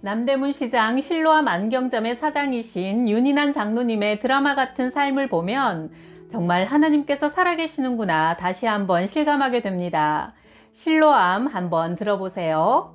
남대문시장 실로암 안경점의 사장이신 윤인한 장로님의 드라마 같은 삶을 보면 정말 하나님께서 살아계시는구나 다시 한번 실감하게 됩니다. 실로암 한번 들어보세요.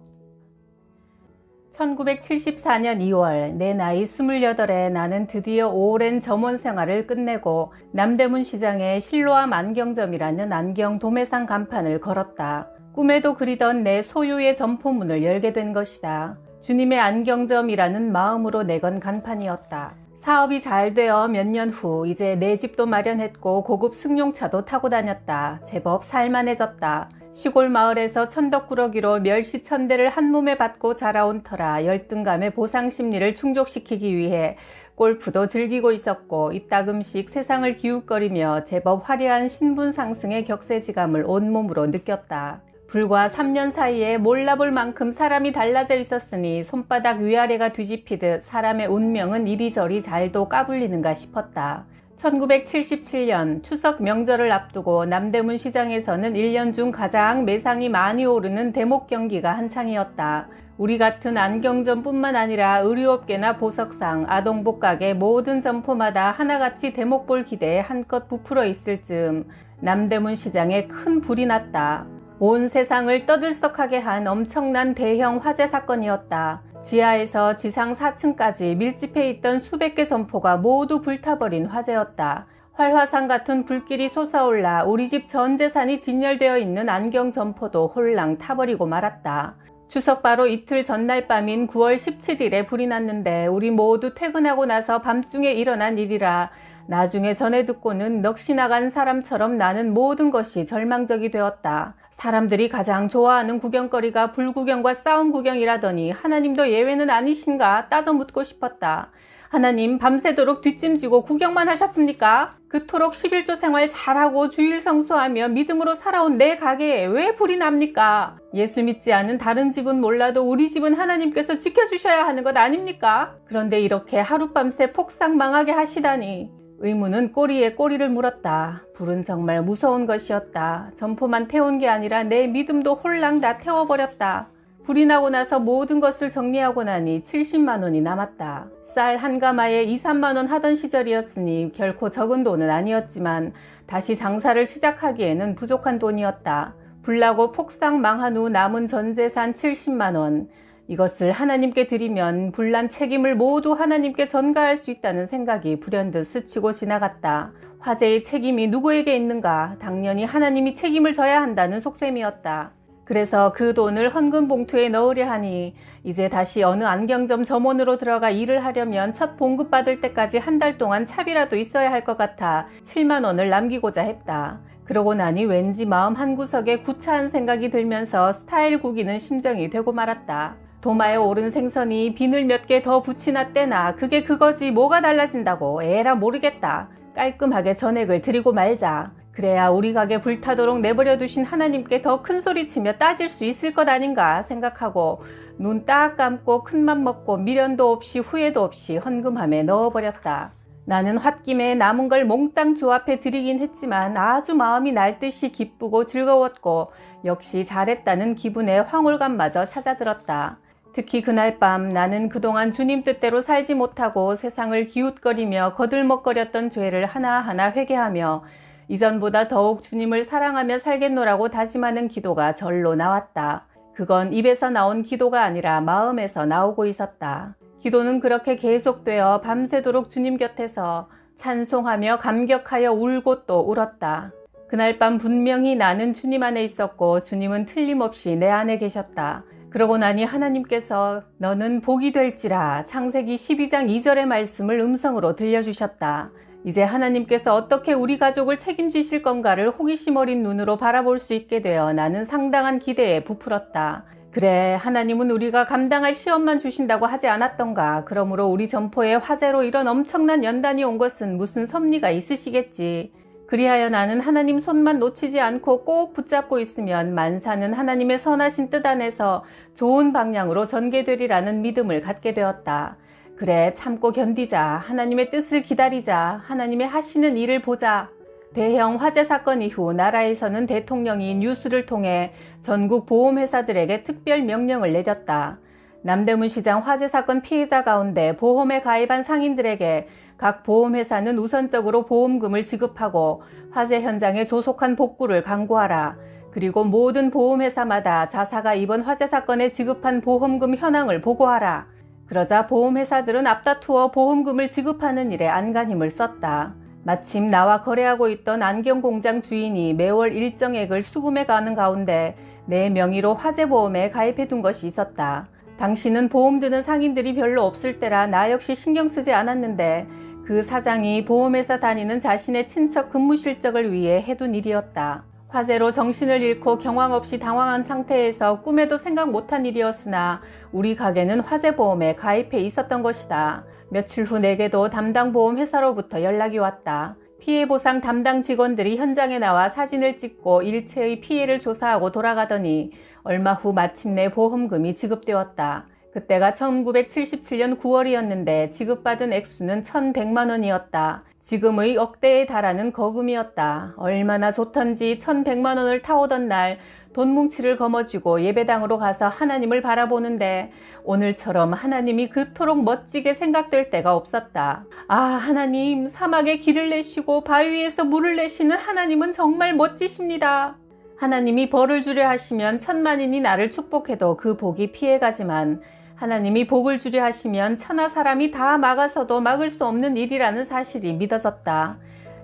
1974년 2월 내 나이 28에 나는 드디어 오랜 점원 생활을 끝내고 남대문 시장의 실로암 안경점이라는 안경 도매상 간판을 걸었다. 꿈에도 그리던 내 소유의 점포문을 열게 된 것이다. 주님의 안경점이라는 마음으로 내건 간판이었다. 사업이 잘 되어 몇 년 후 이제 내 집도 마련했고 고급 승용차도 타고 다녔다. 제법 살만해졌다. 시골 마을에서 천덕꾸러기로 멸시천대를 한몸에 받고 자라온 터라 열등감의 보상 심리를 충족시키기 위해 골프도 즐기고 있었고 이따금씩 세상을 기웃거리며 제법 화려한 신분 상승의 격세지감을 온몸으로 느꼈다. 불과 3년 사이에 몰라볼 만큼 사람이 달라져 있었으니 손바닥 위아래가 뒤집히듯 사람의 운명은 이리저리 잘도 까불리는가 싶었다. 1977년 추석 명절을 앞두고 남대문 시장에서는 1년 중 가장 매상이 많이 오르는 대목 경기가 한창이었다. 우리 같은 안경점뿐만 아니라 의류업계나 보석상, 아동복 가게 모든 점포마다 하나같이 대목 볼 기대에 한껏 부풀어 있을 즈음 남대문 시장에 큰 불이 났다. 온 세상을 떠들썩하게 한 엄청난 대형 화재 사건이었다. 지하에서 지상 4층까지 밀집해 있던 수백 개 점포가 모두 불타버린 화재였다. 활화산 같은 불길이 솟아올라 우리 집 전 재산이 진열되어 있는 안경 점포도 홀랑 타버리고 말았다. 추석 바로 이틀 전날 밤인 9월 17일에 불이 났는데 우리 모두 퇴근하고 나서 밤중에 일어난 일이라 나중에 전해 듣고는 넋이 나간 사람처럼 나는 모든 것이 절망적이 되었다. 사람들이 가장 좋아하는 구경거리가 불구경과 싸움 구경이라더니 하나님도 예외는 아니신가 따져 묻고 싶었다. 하나님 밤새도록 뒷짐지고 구경만 하셨습니까? 그토록 11조 생활 잘하고 주일 성수하며 믿음으로 살아온 내 가게에 왜 불이 납니까? 예수 믿지 않은 다른 집은 몰라도 우리 집은 하나님께서 지켜주셔야 하는 것 아닙니까? 그런데 이렇게 하룻밤새 폭삭 망하게 하시다니. 의문은 꼬리에 꼬리를 물었다. 불은 정말 무서운 것이었다. 점포만 태운 게 아니라 내 믿음도 홀랑 다 태워버렸다. 불이 나고 나서 모든 것을 정리하고 나니 70만 원이 남았다. 쌀 한 가마에 2, 3만 원 하던 시절이었으니 결코 적은 돈은 아니었지만 다시 장사를 시작하기에는 부족한 돈이었다. 불나고 폭삭 망한 후 남은 전 재산 70만 원. 이것을 하나님께 드리면 불난 책임을 모두 하나님께 전가할 수 있다는 생각이 불현듯 스치고 지나갔다. 화재의 책임이 누구에게 있는가? 당연히 하나님이 책임을 져야 한다는 속셈이었다. 그래서 그 돈을 헌금 봉투에 넣으려 하니 이제 다시 어느 안경점 점원으로 들어가 일을 하려면 첫 봉급 받을 때까지 한 달 동안 차비라도 있어야 할 것 같아 7만 원을 남기고자 했다. 그러고 나니 왠지 마음 한구석에 구차한 생각이 들면서 스타일 구기는 심정이 되고 말았다. 도마에 오른 생선이 비늘 몇 개 더 붙이나 떼나 그게 그거지 뭐가 달라진다고 에라 모르겠다. 깔끔하게 전액을 드리고 말자. 그래야 우리 가게 불타도록 내버려 두신 하나님께 더 큰 소리치며 따질 수 있을 것 아닌가 생각하고 눈 딱 감고 큰맘 먹고 미련도 없이 후회도 없이 헌금함에 넣어버렸다. 나는 홧김에 남은 걸 몽땅 주 앞에 드리긴 했지만 아주 마음이 날듯이 기쁘고 즐거웠고 역시 잘했다는 기분에 황홀감마저 찾아들었다. 특히 그날 밤 나는 그동안 주님 뜻대로 살지 못하고 세상을 기웃거리며 거들먹거렸던 죄를 하나하나 회개하며 이전보다 더욱 주님을 사랑하며 살겠노라고 다짐하는 기도가 절로 나왔다. 그건 입에서 나온 기도가 아니라 마음에서 나오고 있었다. 기도는 그렇게 계속되어 밤새도록 주님 곁에서 찬송하며 감격하여 울고 또 울었다. 그날 밤 분명히 나는 주님 안에 있었고 주님은 틀림없이 내 안에 계셨다. 그러고 나니 하나님께서 너는 복이 될지라 창세기 12장 2절의 말씀을 음성으로 들려주셨다. 이제 하나님께서 어떻게 우리 가족을 책임지실 건가를 호기심 어린 눈으로 바라볼 수 있게 되어 나는 상당한 기대에 부풀었다. 그래, 하나님은 우리가 감당할 시험만 주신다고 하지 않았던가. 그러므로 우리 점포에 화재로 이런 엄청난 연단이 온 것은 무슨 섭리가 있으시겠지. 그리하여 나는 하나님 손만 놓치지 않고 꼭 붙잡고 있으면 만사는 하나님의 선하신 뜻 안에서 좋은 방향으로 전개되리라는 믿음을 갖게 되었다. 그래, 참고 견디자. 하나님의 뜻을 기다리자. 하나님의 하시는 일을 보자. 대형 화재 사건 이후 나라에서는 대통령이 뉴스를 통해 전국 보험회사들에게 특별 명령을 내렸다. 남대문 시장 화재 사건 피해자 가운데 보험에 가입한 상인들에게 각 보험회사는 우선적으로 보험금을 지급하고 화재 현장에 조속한 복구를 강구하라. 그리고 모든 보험회사마다 자사가 이번 화재 사건에 지급한 보험금 현황을 보고하라. 그러자 보험회사들은 앞다투어 보험금을 지급하는 일에 안간힘을 썼다. 마침 나와 거래하고 있던 안경공장 주인이 매월 일정액을 수금해 가는 가운데 내 명의로 화재보험에 가입해둔 것이 있었다. 당시는 보험 드는 상인들이 별로 없을 때라 나 역시 신경 쓰지 않았는데 그 사장이 보험회사 다니는 자신의 친척 근무 실적을 위해 해둔 일이었다. 화재로 정신을 잃고 경황 없이 당황한 상태에서 꿈에도 생각 못한 일이었으나 우리 가게는 화재보험에 가입해 있었던 것이다. 며칠 후 내게도 담당 보험회사로부터 연락이 왔다. 피해보상 담당 직원들이 현장에 나와 사진을 찍고 일체의 피해를 조사하고 돌아가더니 얼마 후 마침내 보험금이 지급되었다. 그때가 1977년 9월이었는데 지급받은 액수는 1,100만 원이었다. 지금의 억대에 달하는 거금이었다. 얼마나 좋던지 1,100만 원을 타오던 날 돈뭉치를 거머쥐고 예배당으로 가서 하나님을 바라보는데 오늘처럼 하나님이 그토록 멋지게 생각될 때가 없었다. 아, 하나님, 사막에 길을 내시고 바위 위에서 물을 내시는 하나님은 정말 멋지십니다. 하나님이 벌을 주려 하시면 천만인이 나를 축복해도 그 복이 피해가지만 하나님이 복을 주려 하시면 천하 사람이 다 막아서도 막을 수 없는 일이라는 사실이 믿어졌다.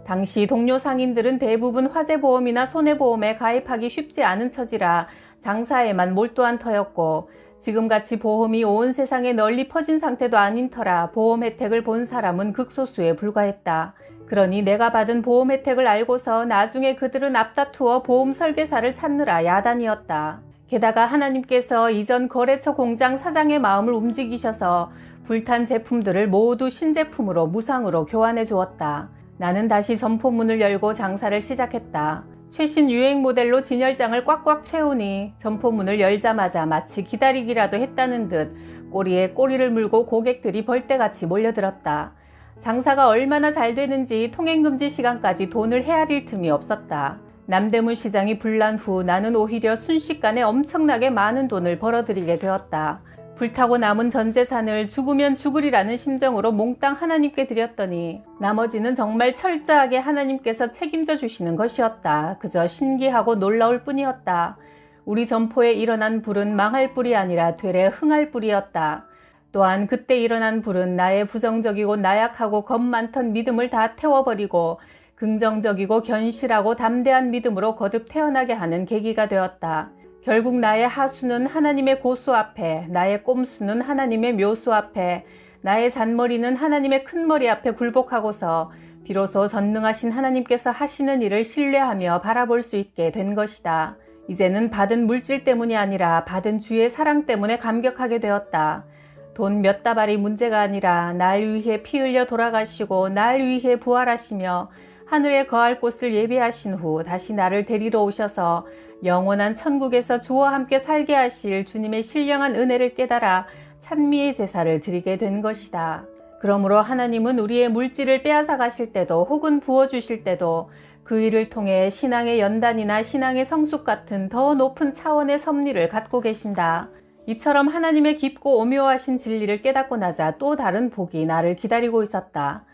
당시 동료 상인들은 대부분 화재보험이나 손해보험에 가입하기 쉽지 않은 처지라 장사에만 몰두한 터였고 지금같이 보험이 온 세상에 널리 퍼진 상태도 아닌 터라 보험 혜택을 본 사람은 극소수에 불과했다. 그러니 내가 받은 보험 혜택을 알고서 나중에 그들은 앞다투어 보험 설계사를 찾느라 야단이었다. 게다가 하나님께서 이전 거래처 공장 사장의 마음을 움직이셔서 불탄 제품들을 모두 신제품으로 무상으로 교환해 주었다. 나는 다시 점포문을 열고 장사를 시작했다. 최신 유행 모델로 진열장을 꽉꽉 채우니 점포문을 열자마자 마치 기다리기라도 했다는 듯 꼬리에 꼬리를 물고 고객들이 벌떼같이 몰려들었다. 장사가 얼마나 잘 되는지 통행금지 시간까지 돈을 헤아릴 틈이 없었다. 남대문 시장이 불난 후 나는 오히려 순식간에 엄청나게 많은 돈을 벌어들이게 되었다. 불타고 남은 전 재산을 죽으면 죽으리라는 심정으로 몽땅 하나님께 드렸더니 나머지는 정말 철저하게 하나님께서 책임져 주시는 것이었다. 그저 신기하고 놀라울 뿐이었다. 우리 점포에 일어난 불은 망할 불이 아니라 되레 흥할 불이었다. 또한 그때 일어난 불은 나의 부정적이고 나약하고 겁 많던 믿음을 다 태워버리고 긍정적이고 견실하고 담대한 믿음으로 거듭 태어나게 하는 계기가 되었다. 결국 나의 하수는 하나님의 고수 앞에, 나의 꼼수는 하나님의 묘수 앞에, 나의 잔머리는 하나님의 큰머리 앞에 굴복하고서 비로소 전능하신 하나님께서 하시는 일을 신뢰하며 바라볼 수 있게 된 것이다. 이제는 받은 물질 때문이 아니라 받은 주의 사랑 때문에 감격하게 되었다. 돈 몇 다발이 문제가 아니라 날 위해 피 흘려 돌아가시고 날 위해 부활하시며 하늘에 거할 곳을 예비하신 후 다시 나를 데리러 오셔서 영원한 천국에서 주와 함께 살게 하실 주님의 신령한 은혜를 깨달아 찬미의 제사를 드리게 된 것이다. 그러므로 하나님은 우리의 물질을 빼앗아 가실 때도 혹은 부어주실 때도 그 일을 통해 신앙의 연단이나 신앙의 성숙 같은 더 높은 차원의 섭리를 갖고 계신다. 이처럼 하나님의 깊고 오묘하신 진리를 깨닫고 나자 또 다른 복이 나를 기다리고 있었다.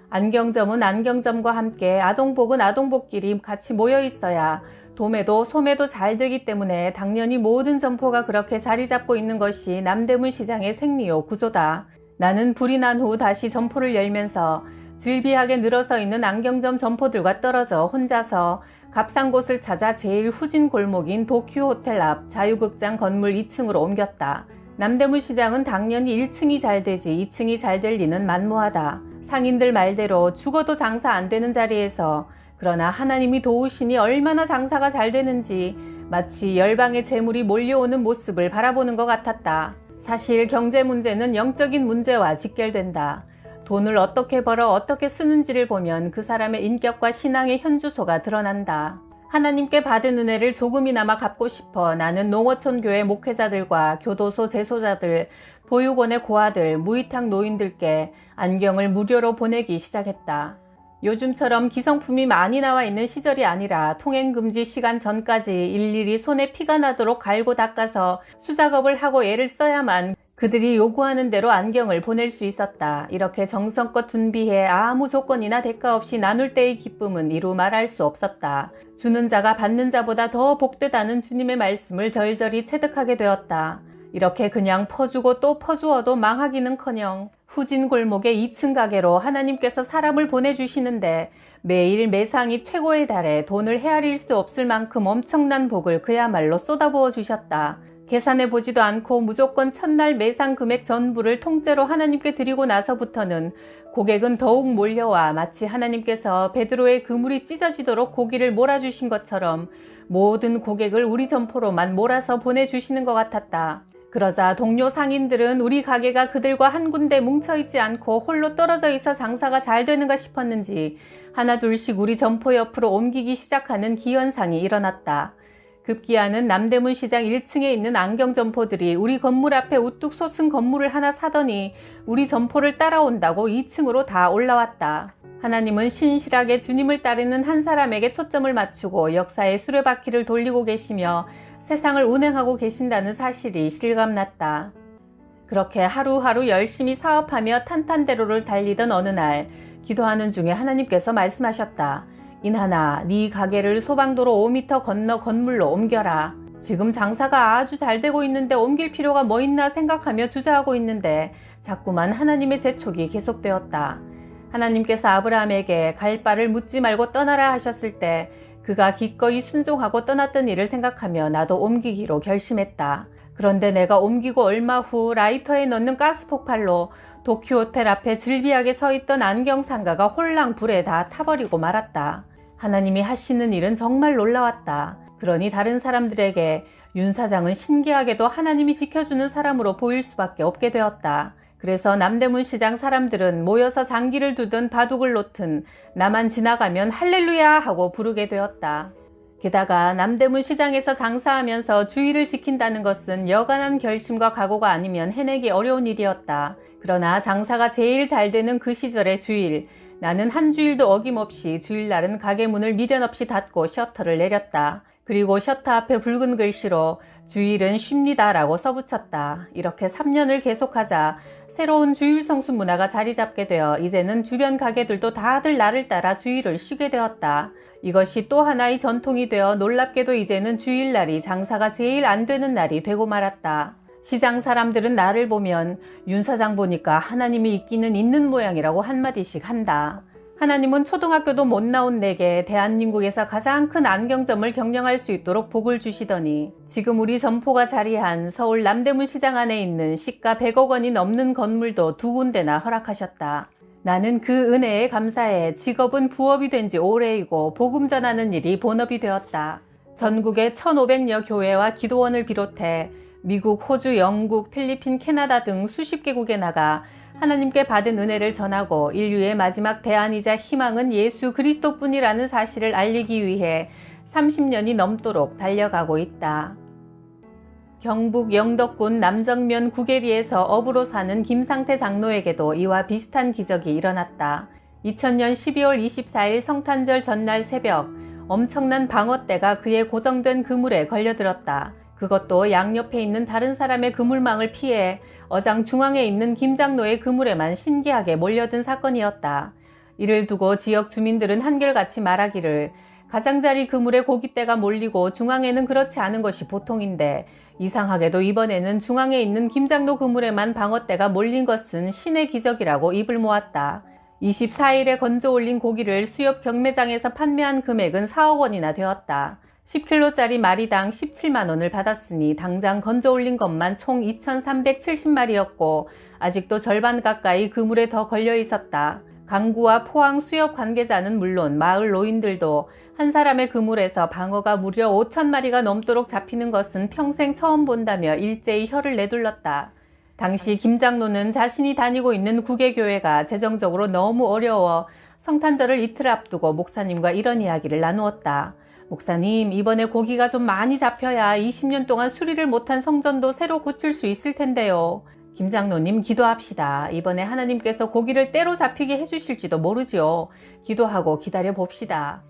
안경점은 안경점과 함께 아동복은 아동복끼리 같이 모여 있어야 도매도 소매도 잘 되기 때문에 당연히 모든 점포가 그렇게 자리 잡고 있는 것이 남대문 시장의 생리요 구조다. 나는 불이 난 후 다시 점포를 열면서 질비하게 늘어서 있는 안경점 점포들과 떨어져 혼자서 값싼 곳을 찾아 제일 후진 골목인 도쿄호텔 앞 자유극장 건물 2층으로 옮겼다. 남대문 시장은 당연히 1층이 잘 되지 2층이 잘 될 리는 만무하다. 상인들 말대로 죽어도 장사 안 되는 자리에서 그러나 하나님이 도우시니 얼마나 장사가 잘 되는지 마치 열방의 재물이 몰려오는 모습을 바라보는 것 같았다. 사실 경제 문제는 영적인 문제와 직결된다. 돈을 어떻게 벌어 어떻게 쓰는지를 보면 그 사람의 인격과 신앙의 현주소가 드러난다. 하나님께 받은 은혜를 조금이나마 갚고 싶어 나는 농어촌 교회 목회자들과 교도소 재소자들, 보육원의 고아들, 무이탁 노인들께 안경을 무료로 보내기 시작했다. 요즘처럼 기성품이 많이 나와 있는 시절이 아니라 통행금지 시간 전까지 일일이 손에 피가 나도록 갈고 닦아서 수작업을 하고 애를 써야만 그들이 요구하는 대로 안경을 보낼 수 있었다. 이렇게 정성껏 준비해 아무 조건이나 대가 없이 나눌 때의 기쁨은 이루 말할 수 없었다. 주는 자가 받는 자보다 더 복되다는 주님의 말씀을 절절히 체득하게 되었다. 이렇게 그냥 퍼주고 또 퍼주어도 망하기는커녕 후진 골목의 2층 가게로 하나님께서 사람을 보내주시는데 매일 매상이 최고에 달해 돈을 헤아릴 수 없을 만큼 엄청난 복을 그야말로 쏟아부어 주셨다. 계산해보지도 않고 무조건 첫날 매상 금액 전부를 통째로 하나님께 드리고 나서부터는 고객은 더욱 몰려와 마치 하나님께서 베드로의 그물이 찢어지도록 고기를 몰아주신 것처럼 모든 고객을 우리 점포로만 몰아서 보내주시는 것 같았다. 그러자 동료 상인들은 우리 가게가 그들과 한 군데 뭉쳐있지 않고 홀로 떨어져 있어 장사가 잘 되는가 싶었는지 하나 둘씩 우리 점포 옆으로 옮기기 시작하는 기현상이 일어났다. 급기야는 남대문 시장 1층에 있는 안경 점포들이 우리 건물 앞에 우뚝 솟은 건물을 하나 사더니 우리 점포를 따라온다고 2층으로 다 올라왔다. 하나님은 신실하게 주님을 따르는 한 사람에게 초점을 맞추고 역사의 수레바퀴를 돌리고 계시며 세상을 운행하고 계신다는 사실이 실감났다. 그렇게 하루하루 열심히 사업하며 탄탄대로를 달리던 어느 날 기도하는 중에 하나님께서 말씀하셨다. 인하나, 네 가게를 소방도로 5m 건너 건물로 옮겨라. 지금 장사가 아주 잘 되고 있는데 옮길 필요가 뭐 있나 생각하며 주저하고 있는데 자꾸만 하나님의 재촉이 계속되었다. 하나님께서 아브라함에게 갈 바를 묻지 말고 떠나라 하셨을 때 그가 기꺼이 순종하고 떠났던 일을 생각하며 나도 옮기기로 결심했다. 그런데 내가 옮기고 얼마 후 라이터에 넣는 가스 폭발로 도쿄호텔 앞에 즐비하게 서 있던 안경상가가 홀랑 불에 다 타버리고 말았다. 하나님이 하시는 일은 정말 놀라웠다. 그러니 다른 사람들에게 윤 사장은 신기하게도 하나님이 지켜주는 사람으로 보일 수밖에 없게 되었다. 그래서 남대문 시장 사람들은 모여서 장기를 두든 바둑을 놓든 나만 지나가면 할렐루야 하고 부르게 되었다. 게다가 남대문 시장에서 장사하면서 주의를 지킨다는 것은 여간한 결심과 각오가 아니면 해내기 어려운 일이었다. 그러나 장사가 제일 잘 되는 그 시절의 주일, 나는 한 주일도 어김없이 주일날은 가게 문을 미련 없이 닫고 셔터를 내렸다. 그리고 셔터 앞에 붉은 글씨로 주일은 쉽니다 라고 써붙였다. 이렇게 3년을 계속하자 새로운 주일 성수 문화가 자리 잡게 되어 이제는 주변 가게들도 다들 나를 따라 주일을 쉬게 되었다. 이것이 또 하나의 전통이 되어 놀랍게도 이제는 주일날이 장사가 제일 안 되는 날이 되고 말았다. 시장 사람들은 나를 보면 윤 사장 보니까 하나님이 있기는 있는 모양이라고 한마디씩 한다. 하나님은 초등학교도 못 나온 내게 대한민국에서 가장 큰 안경점을 경영할 수 있도록 복을 주시더니 지금 우리 점포가 자리한 서울 남대문 시장 안에 있는 시가 100억 원이 넘는 건물도 2군데나 허락하셨다. 나는 그 은혜에 감사해 직업은 부업이 된 지 오래이고 복음 전하는 일이 본업이 되었다. 전국의 1500여 교회와 기도원을 비롯해 미국, 호주, 영국, 필리핀, 캐나다 등 수십 개국에 나가 하나님께 받은 은혜를 전하고 인류의 마지막 대안이자 희망은 예수 그리스도뿐이라는 사실을 알리기 위해 30년이 넘도록 달려가고 있다. 경북 영덕군 남정면 구계리에서 어부로 사는 김상태 장로에게도 이와 비슷한 기적이 일어났다. 2000년 12월 24일 성탄절 전날 새벽 엄청난 방어떼가 그의 고정된 그물에 걸려들었다. 그것도 양옆에 있는 다른 사람의 그물망을 피해 어장 중앙에 있는 김장로의 그물에만 신기하게 몰려든 사건이었다. 이를 두고 지역 주민들은 한결같이 말하기를 가장자리 그물에 고깃대가 몰리고 중앙에는 그렇지 않은 것이 보통인데 이상하게도 이번에는 중앙에 있는 김장로 그물에만 방어떼가 몰린 것은 신의 기적이라고 입을 모았다. 24일에 건져 올린 고기를 수협 경매장에서 판매한 금액은 4억 원이나 되었다. 10kg짜리 마리당 17만 원을 받았으니 당장 건져 올린 것만 총 2,370마리였고 아직도 절반 가까이 그물에 더 걸려 있었다. 강구와 포항 수협 관계자는 물론 마을 노인들도 한 사람의 그물에서 방어가 무려 5,000마리가 넘도록 잡히는 것은 평생 처음 본다며 일제히 혀를 내둘렀다. 당시 김장로는 자신이 다니고 있는 구계교회가 재정적으로 너무 어려워 성탄절을 이틀 앞두고 목사님과 이런 이야기를 나누었다. 목사님, 이번에 고기가 좀 많이 잡혀야 20년 동안 수리를 못한 성전도 새로 고칠 수 있을 텐데요. 김장로님 기도합시다. 이번에 하나님께서 고기를 때로 잡히게 해주실지도 모르지요. 기도하고 기다려 봅시다.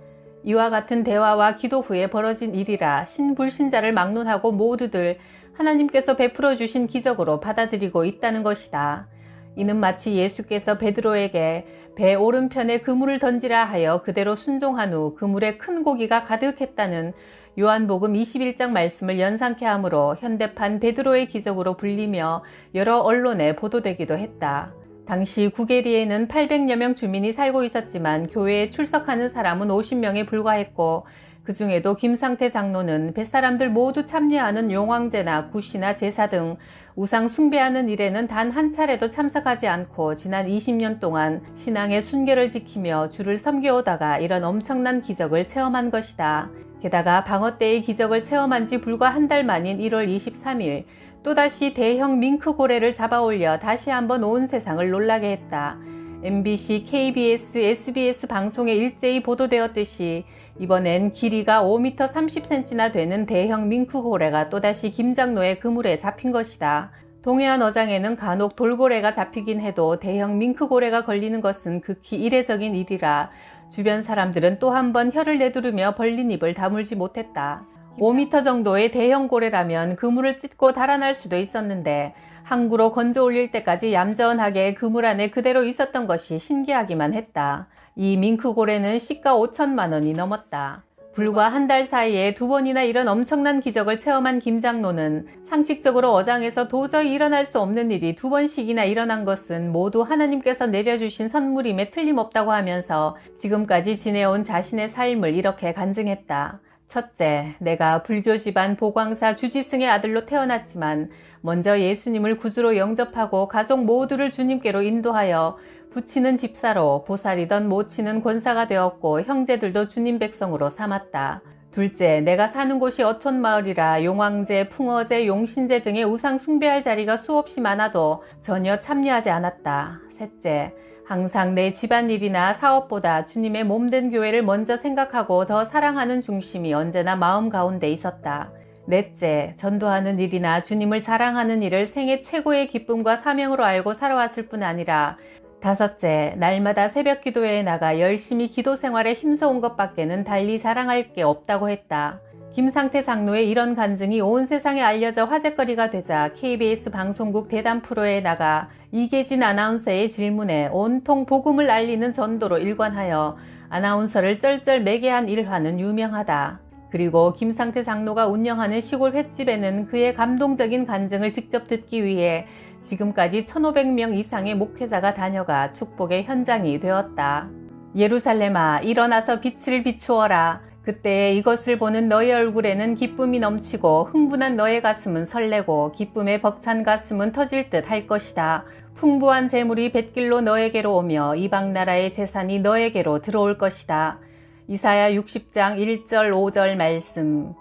이와 같은 대화와 기도 후에 벌어진 일이라 신불신자를 막론하고 모두들 하나님께서 베풀어 주신 기적으로 받아들이고 있다는 것이다. 이는 마치 예수께서 베드로에게 배 오른편에 그물을 던지라 하여 그대로 순종한 후 그물에 큰 고기가 가득했다는 요한복음 21장 말씀을 연상케 하므로 현대판 베드로의 기적으로 불리며 여러 언론에 보도되기도 했다. 당시 구게리에는 800여 명 주민이 살고 있었지만 교회에 출석하는 사람은 50명에 불과했고 그 중에도 김상태 장로는 뱃사람들 모두 참여하는 용왕제나 굿이나 제사 등 우상 숭배하는 일에는 단 한 차례도 참석하지 않고 지난 20년 동안 신앙의 순결을 지키며 주를 섬겨오다가 이런 엄청난 기적을 체험한 것이다. 게다가 방어 때의 기적을 체험한 지 불과 한 달 만인 1월 23일 또다시 대형 밍크 고래를 잡아올려 다시 한번 온 세상을 놀라게 했다. MBC, KBS, SBS 방송에 일제히 보도되었듯이 이번엔 길이가 5m 30cm나 되는 대형 밍크 고래가 또다시 김장로의 그물에 잡힌 것이다. 동해안 어장에는 간혹 돌고래가 잡히긴 해도 대형 밍크 고래가 걸리는 것은 극히 이례적인 일이라 주변 사람들은 또 한 번 혀를 내두르며 벌린 입을 다물지 못했다. 5m 정도의 대형 고래라면 그물을 찢고 달아날 수도 있었는데 항구로 건져 올릴 때까지 얌전하게 그물 안에 그대로 있었던 것이 신기하기만 했다. 이 밍크 고래는 시가 5천만 원이 넘었다. 불과 한 달 사이에 2번이나 이런 엄청난 기적을 체험한 김장로는 상식적으로 어장에서 도저히 일어날 수 없는 일이 2번씩이나 일어난 것은 모두 하나님께서 내려주신 선물임에 틀림없다고 하면서 지금까지 지내온 자신의 삶을 이렇게 간증했다. 첫째, 내가 불교 집안 보광사 주지승의 아들로 태어났지만 먼저 예수님을 구주로 영접하고 가족 모두를 주님께로 인도하여 부치는 집사로 보살이던 모치는 권사가 되었고 형제들도 주님 백성으로 삼았다. 둘째, 내가 사는 곳이 어촌마을이라 용왕제, 풍어제, 용신제 등의 우상 숭배할 자리가 수없이 많아도 전혀 참여하지 않았다. 셋째, 항상 내 집안일이나 사업보다 주님의 몸된 교회를 먼저 생각하고 더 사랑하는 중심이 언제나 마음 가운데 있었다. 넷째, 전도하는 일이나 주님을 자랑하는 일을 생애 최고의 기쁨과 사명으로 알고 살아왔을 뿐 아니라 다섯째, 날마다 새벽 기도회에 나가 열심히 기도 생활에 힘써온 것밖에는 달리 자랑할 게 없다고 했다. 김상태 장로의 이런 간증이 온 세상에 알려져 화제거리가 되자 KBS 방송국 대담 프로에 나가 이계진 아나운서의 질문에 온통 복음을 알리는 전도로 일관하여 아나운서를 쩔쩔매게 한 일화는 유명하다. 그리고 김상태 장로가 운영하는 시골 횟집에는 그의 감동적인 간증을 직접 듣기 위해 지금까지 1,500명 이상의 목회자가 다녀가 축복의 현장이 되었다. 예루살렘아, 일어나서 빛을 비추어라. 그때 이것을 보는 너의 얼굴에는 기쁨이 넘치고 흥분한 너의 가슴은 설레고 기쁨에 벅찬 가슴은 터질 듯 할 것이다. 풍부한 재물이 뱃길로 너에게로 오며 이방 나라의 재산이 너에게로 들어올 것이다. 이사야 60장 1절 5절 말씀.